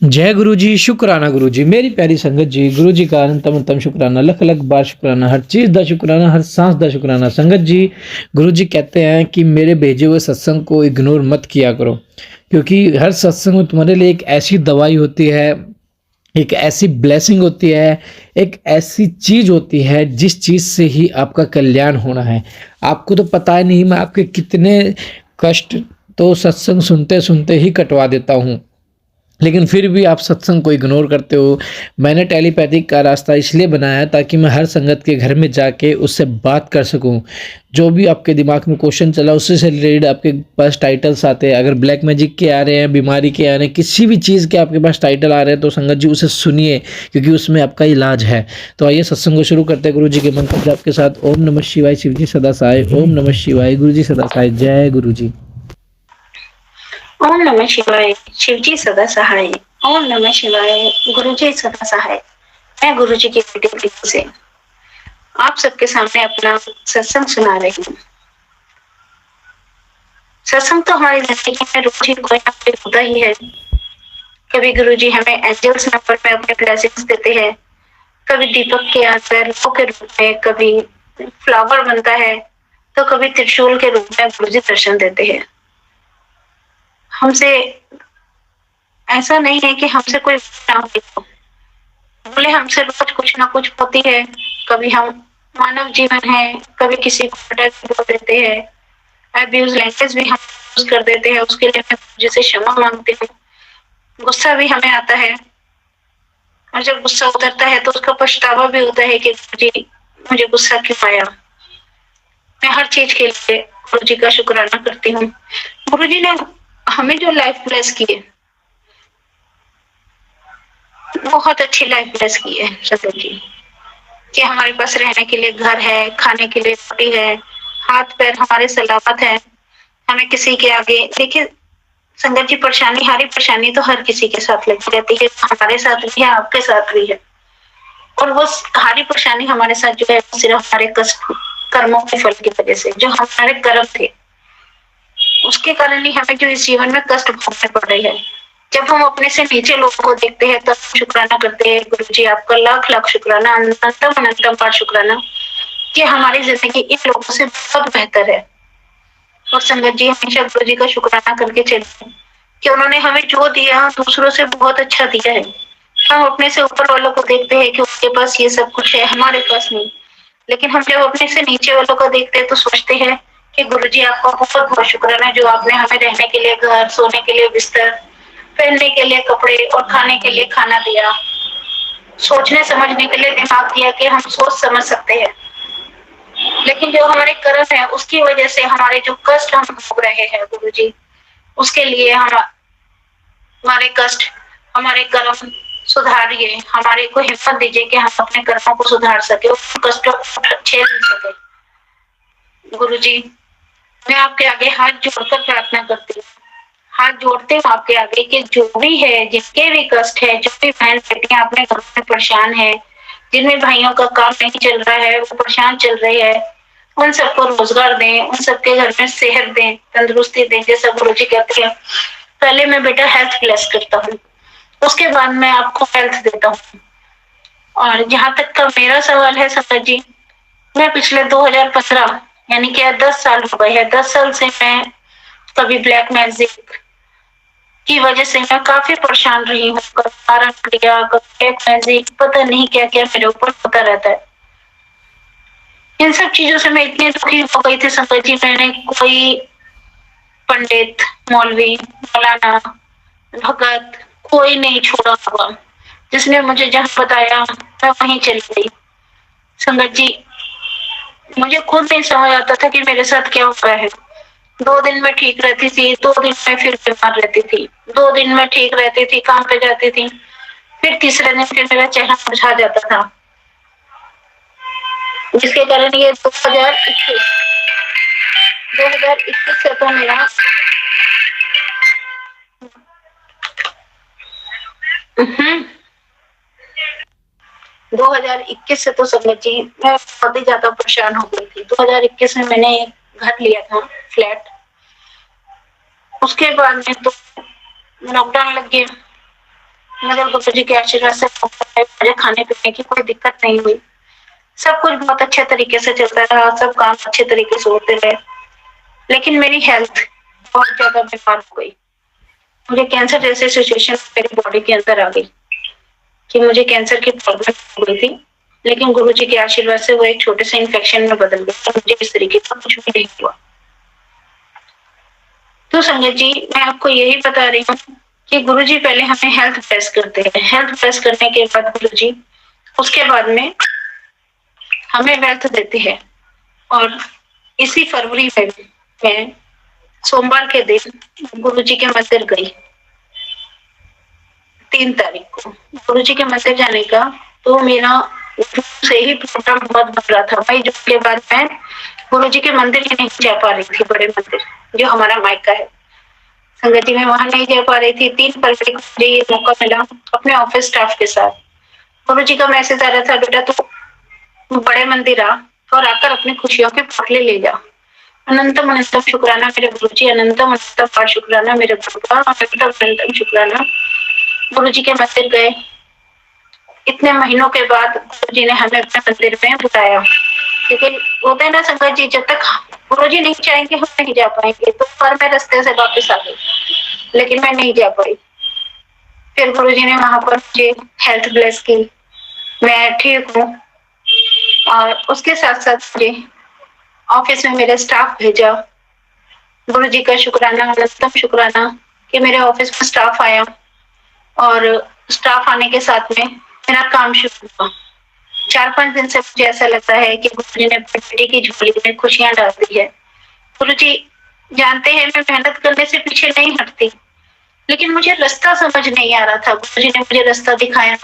जय गुरु जी, शुक्राना गुरु जी, मेरी प्यारी संगत जी, गुरु जी का अनंतम अनंतम शुक्राना, लख लख बार शुक्राना, हर चीज़ दा शुक्राना, हर सांस दा शुक्राना। संगत जी, गुरु जी कहते हैं कि मेरे भेजे हुए सत्संग को इग्नोर मत किया करो, क्योंकि हर सत्संग में तुम्हारे लिए एक ऐसी दवाई होती है, एक ऐसी ब्लेसिंग होती है, एक ऐसी चीज़ होती है जिस चीज़ से ही आपका कल्याण होना है। आपको तो पता ही नहीं मैं आपके कितने कष्ट तो सत्संग सुनते-सुनते ही कटवा देता हूँ। लेकिन फिर भी आप सत्संग को इग्नोर करते हो। मैंने टेलीपैथिक का रास्ता इसलिए बनाया है ताकि मैं हर संगत के घर में जाके उससे बात कर सकूँ। जो भी आपके दिमाग में क्वेश्चन चला उससे से रिलेटेड आपके पास टाइटल्स आते हैं। अगर ब्लैक मैजिक के आ रहे हैं, बीमारी के आ रहे हैं, किसी भी चीज़ के आपके पास टाइटल आ रहे हैं तो संगत जी उसे सुनिए, क्योंकि उसमें आपका इलाज है। तो आइए सत्संग को शुरू करते हैं गुरु जी के मंत्र जाप के साथ। ओम नमः शिवाय, शिव जी सदा सहाय। ओम नमः शिवाय, गुरु जी सदा सहाय। जय गुरु जी। ओम नमः शिवाय, शिवजी सदा सहाय। ओम नमः शिवाय, गुरुजी सदा सहाय। मैं गुरुजी की बेटी प्रीति से आप सबके सामने अपना सत्संग सुना रही हूँ। सत्संग तो हमारी जिंदगी में रोज ही कोई ना कोई होता ही है। कभी गुरुजी हमें एंजल्स नंबर में अपने ब्लेसिंग्स देते हैं, कभी दीपक के आकर लो के रूप में, कभी फ्लावर बनता है, तो कभी त्रिशूल के रूप में गुरुजी दर्शन देते हैं। हमसे ऐसा नहीं है कि हमसे कोई ना हो, बोले हमसे रोज कुछ ना कुछ होती है। कभी हम मानव जीवन है, कभी किसी को अटैक बोल देते हैं, अब्यूज लैंग्वेज भी हम यूज कर देते हैं। उसके लिए मैं जैसे क्षमा मांगती हूँ। गुस्सा भी हमें आता है, और जब गुस्सा उतरता है तो उसका पछतावा भी होता है कि जी मुझे गुस्सा क्यों आया। मैं हर चीज के लिए गुरु जी का शुक्राना करती हूँ। गुरु जी ने हमें जो लाइफ ब्लेस की है, बहुत अच्छी लाइफ ब्लेस की है सदर जी, कि हमारे पास रहने के लिए घर है, खाने के लिए रोटी है, हाथ पैर हमारे सलामत है। हमें किसी के आगे देखिए संगत जी, परेशानी हरी परेशानी तो हर किसी के साथ लगी रहती है, हमारे साथ भी है, आपके साथ भी है। और वो हरी परेशानी हमारे साथ जो है सिर्फ हमारे कष्ट कर्मों के फल की वजह से, जो हमारे कर्म थे उसके कारण ही हमें जो इस जीवन में कष्ट भोगने पड़ रहे हैं। जब हम अपने से नीचे लोगों को देखते हैं तब शुक्राना करते हैं। गुरु जी आपका लाख लाख शुक्राना, अनंतम अनंतम बार शुक्राना कि हमारी जिंदगी इन लोगों से बहुत बेहतर है। और संगत जी हमेशा गुरु जी का शुक्राना करके चलिए कि उन्होंने हमें जो दिया दूसरों से बहुत अच्छा दिया है। हम अपने से ऊपर वालों को देखते हैं कि उनके पास ये सब कुछ है, हमारे पास नहीं। लेकिन हम जब अपने से नीचे वालों को देखते हैं तो सोचते हैं कि गुरु जी आपका बहुत बहुत शुक्राना जो आपने हमें रहने के लिए घर, सोने के लिए बिस्तर, पहनने के लिए कपड़े और खाने के लिए खाना दिया, सोचने समझने के लिए दिमाग दिया कि हम सोच समझ सकते हैं। लेकिन जो हमारे कर्म है उसकी वजह से हमारे जो कष्ट हम भोग रहे हैं गुरु जी, उसके लिए हम हमारे कष्ट, हमारे कर्म सुधारिए, हमारे को हिम्मत दीजिए कि हम अपने कर्मों को सुधार सके, उन कष्टों को झेल सके। गुरु जी मैं आपके आगे हाथ जोड़कर प्रार्थना करती हूँ, हाथ जोड़ते हूँ आपके आगे कि जो भी है, जिसके भी कष्ट है, जो भी बहन बेटियां अपने घर में परेशान है, जिनमें भाइयों का काम नहीं चल रहा है, वो परेशान चल रहे हैं, उन सबको रोजगार दें, उन सबके घर में सेहत दें, तंदुरुस्ती दें। जैसा गुरु जी कहते हैं पहले मैं बेटा हेल्थ ब्लेस करता हूँ, उसके बाद मैं आपको हेल्थ देता हूँ। और जहां तक का मेरा सवाल है संगत जी, मैं पिछले 2015 यानी कि 10 साल हो गए हैं, 10 साल से मैं कभी ब्लैक मैजिक की वजह से मैं काफी परेशान रही हूँ। कभी कारण क्रिया, कभी ब्लैक मैजिक, पता नहीं क्या क्या मेरे ऊपर होता रहता है। इन सब चीजों से मैं इतनी दुखी हो गई थी संगत जी, मैंने कोई पंडित, मौलवी, मौलाना, भगत कोई नहीं छोड़ा होगा। जिसने मुझे जहाँ बताया मैं वहीं चली गई। संगत जी मुझे खुद नहीं समझ आता था कि मेरे साथ क्या हुआ है। 2 दिन में ठीक रहती थी, 2 दिन में फिर बीमार रहती थी, 2 दिन में ठीक रहती थी, काम पे जाती थी, फिर तीसरे दिन फिर मेरा चेहरा मुरझा जाता था। जिसके कारण ये 2021 से तो मेरा 2021 से तो संगत जी मैं बहुत ही ज्यादा परेशान हो गई थी। 2021 में मैंने एक घर लिया था, फ्लैट। उसके बाद में तो लॉकडाउन लग गया, मगर गुरु जी के आशीर्वाद से मुझे खाने पीने की कोई दिक्कत नहीं हुई। सब कुछ बहुत अच्छे तरीके से चलता रहा, सब काम अच्छे तरीके से होते रहे। लेकिन मेरी हेल्थ बहुत ज्यादा बीमार हो गई। मुझे कैंसर जैसी सिचुएशन मेरी बॉडी के अंदर आ गई कि मुझे कैंसर की प्रॉब्लम हो गई थी। लेकिन गुरु जी के आशीर्वाद से वो एक छोटे से इन्फेक्शन में बदल गया और मुझे इस तरीके का कुछ भी नहीं हुआ। तो संगत जी, मैं आपको यही बता रही हूँ कि गुरु जी पहले हमें हेल्थ ब्लेस करते हैं। हेल्थ ब्लेस करने के बाद गुरु जी उसके बाद में हमें वेल्थ देते हैं। और इसी फरवरी में मैं सोमवार के दिन गुरु जी के मंदिर गई। 3 तारीख को गुरु जी के मंदिर जाने का तो मेरा से ही प्रोग्राम बहुत बन रहा था। मई जून के बाद मैं गुरु जी के मंदिर ही नहीं जा पा रही थी, बड़े मंदिर जो हमारा मायका है। संगत जी, मैं वहां नहीं जा पा रही थी। 3 फरवरी को मुझे ये मौका मिला अपने ऑफिस स्टाफ के साथ। गुरु जी का मैसेज आ रहा था, बेटा तू बड़े मंदिर आ और आकर अपनी खुशियों के पोटले ले जा। अनंतम अनंतम शुक्राना मेरे गुरु जी, अनंतम अनंतम शुक्राना मेरे गुरु का, अनंतम अनंतम शुक्राना। गुरु जी के मंदिर गए। इतने महीनों के बाद गुरु जी ने हमें अपने मंदिर में बुलाया। लेकिन होता है ना संगत जी, जब तक गुरु जी नहीं चाहेंगे हम नहीं जा पाएंगे। तो पर मैं रास्ते से वापस आ गई, लेकिन मैं नहीं जा पाई। फिर गुरु जी ने वहां पर मुझे हेल्थ ब्लेस की, मैं ठीक हूँ। और उसके साथ साथ मुझे ऑफिस में मेरा स्टाफ भेजा। गुरु जी का शुक्राना, अनंतम शुक्राना कि मेरे ऑफिस में स्टाफ आया और स्टाफ आने के साथ में मेरा काम शुरू हुआ। 4-5 दिन से मुझे ऐसा लगता है कि गुरु जी ने बेटी की झोली में खुशियां डाल दी है। गुरु जी जानते हैं मैं मेहनत करने से पीछे नहीं हटती, लेकिन मुझे रास्ता समझ नहीं आ रहा था। गुरु जी ने मुझे रास्ता दिखाया।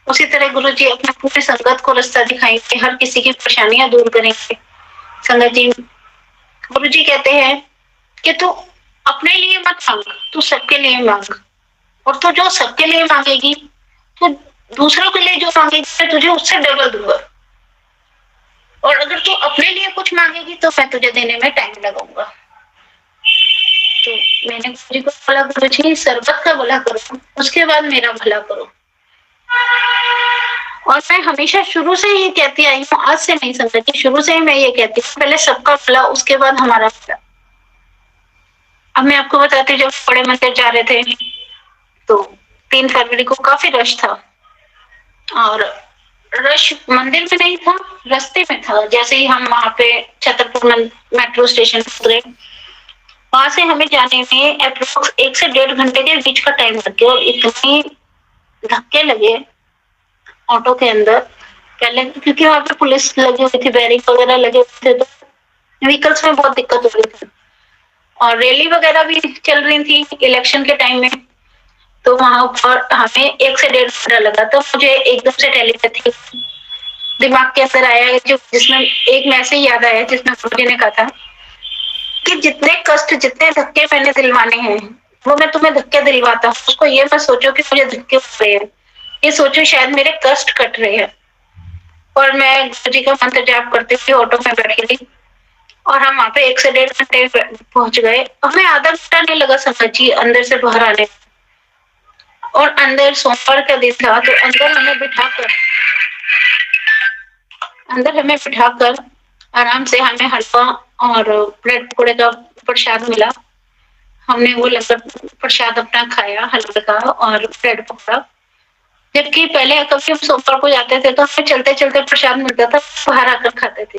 उसी तरह गुरु जी अपने पूरी संगत को रास्ता दिखाएंगे, हर किसी की परेशानियां दूर करेंगे। संगत जी, गुरु जी कहते हैं कि तू अपने लिए मत मांग, तू सबके लिए मांग। और तू जो सबके लिए मांगेगी, तो दूसरों के लिए जो मांगेगी मैं तुझे उससे डबल दूंगा। और अगर तू अपने लिए कुछ मांगेगी तो मैं तुझे देने में टाइम लगाऊंगा। तो मैंने गुरु जी को बोला, गुरु जी सर्वत का भला करो, उसके बाद मेरा भला करो। और मैं हमेशा शुरू से ही कहती आई हूँ, आज से नहीं समझती, शुरू से ही मैं ये कहती हूँ पहले सबका भला उसके बाद हमारा भला। अब मैं आपको बताती हूँ, जब बड़े मंदिर जा रहे थे तो 3 फरवरी को काफी रश था। और रश मंदिर में नहीं था, रास्ते में था। जैसे ही हम वहां पे छतरपुर मेट्रो स्टेशन उतरे, वहां से हमें जाने में अप्रोक्स 1 से 1.5 घंटे के बीच का टाइम लग गया। और इतने धक्के लगे ऑटो के अंदर पहले, क्योंकि वहां पे पुलिस लगी हुई थी, बैरिंग वगैरह लगे हुए थे, तो व्हीकल्स में बहुत दिक्कत हो रही थी। और रैली वगैरह भी चल रही थी इलेक्शन के टाइम में। तो वहां पर हमें 1 से 1.5 घंटा लगा। तो मुझे एकदम से टेलीपैथी दिमाग के अंदर आया, जो जिसमें एक मैसेज याद आया जिसमें गुरु जी ने कहा था कि जितने कष्ट, जितने धक्के मैंने दिलवाने हैं वो मैं तुम्हें धक्के दिलवाता हूँ। उसको ये मत सोचो कि मुझे धक्के हो रहे हैं, ये सोचो शायद मेरे कष्ट कट रहे हैं। और मैं गुरु जी का मंत्र जाप करते हुए ऑटो में बैठी थी और हम वहां पे 1 से 1.5 घंटे पहुंच गए। हमें आधा घंटा नहीं लगा समझ जी अंदर से बाहर आने। और अंदर सोमवार का दिन था, तो अंदर हमें बिठाकर आराम से हमें हलवा और ब्रेड पकौड़े का प्रसाद मिला। हमने वो लंगर प्रसाद अपना खाया, हलवे का और ब्रेड पकौड़ा। जबकि पहले कभी हम सोमवार को जाते थे तो हमें चलते चलते प्रसाद मिलता था, बाहर आकर खाते थे।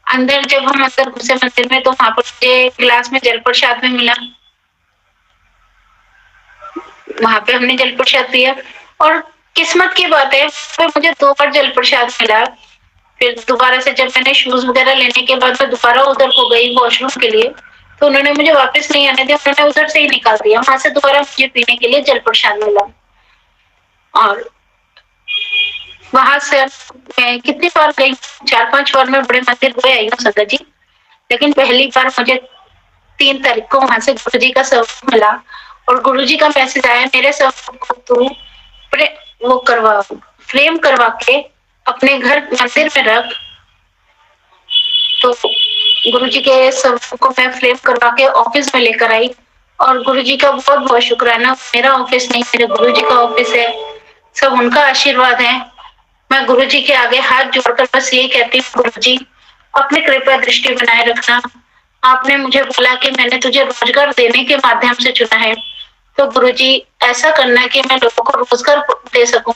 अंदर जब हम अंदर घुसे मंदिर में तो वहां पर मुझे गिलास में जल प्रसाद में मिला। वहां पे हमने जल प्रसाद पिया और किस्मत की बात है तो मुझे 2 बार जल प्रसाद मिला। फिर दोबारा से जब मैंने शूज वगैरह लेने के बाद मैं दोबारा उधर हो गई वॉशरूम के लिए, तो उन्होंने मुझे वापस नहीं आने दिया, उन्होंने उधर से ही निकाल दिया। वहां से दोबारा मुझे पीने के लिए जल प्रसाद मिला। और वहां से मैं कितनी बार गई, 4-5 बार मैं बड़े मंदिर गई आई हूँ संगत जी। लेकिन पहली बार मुझे 3 तारीख को वहां से गुरु जी का सबक मिला और गुरु जी का मैसेज आया, मेरे सबक को तू वो करवा, फ्रेम करवा के अपने घर मंदिर में रख। तो गुरु जी के सबक को मैं फ्रेम करवा के ऑफिस में लेकर आई और गुरुजी का बहुत बहुत शुक्राना। मेरा ऑफिस नहीं, मेरे गुरुजी का ऑफिस है। सब उनका आशीर्वाद है। मैं गुरुजी के आगे हाथ जोड़कर बस यही कहती हूँ, गुरुजी अपनी कृपा दृष्टि बनाए रखना। आपने मुझे बोला कि मैंने तुझे रोजगार देने के माध्यम से चुना है, तो गुरुजी ऐसा करना कि मैं लोगों को रोजगार दे सकूं।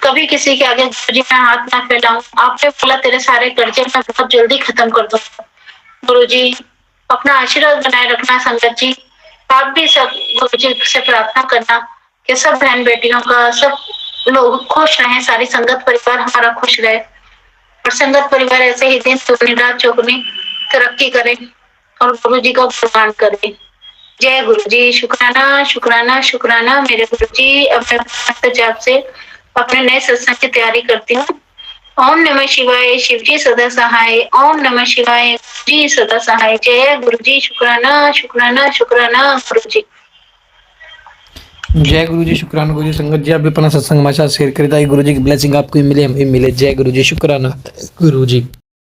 कभी किसी के आगे गुरुजी मैं हाथ ना फैलाऊं। आपने बोला तेरे सारे कर्जे मैं बहुत जल्दी खत्म कर दूंगा। गुरुजी अपना आशीर्वाद बनाए रखना। संगत जी आप भी सब गुरुजी से प्रार्थना करना कि सब बहन बेटियों का, सब लोग खुश रहें, सारी संगत परिवार हमारा खुश रहे और संगत परिवार ऐसे ही दिन दुगनी रात चौगुनी तरक्की करे और गुरुजी का गुणगान करे। जय गुरुजी। शुक्राना शुक्राना शुक्राना मेरे गुरुजी। अब मैं भक्त जाप से अपने नए सत्संग की तैयारी करती हूँ। ओम नमः शिवाय। शिव जी सदा सहाय। ओम नमः शिवाय। जी सदा सहाय। जय गुरुजी। शुक्राना शुक्राना शुक्राना गुरुजी। जय गुरु जी, शुक्राना गुरु जी। संगत जी आप भी अपना सत्संग हमारे साथ शेयर करें ताकि गुरु जी की ब्लेसिंग आपको भी मिले, हमें भी मिले। जय गुरु जी, शुक्राना गुरु जी।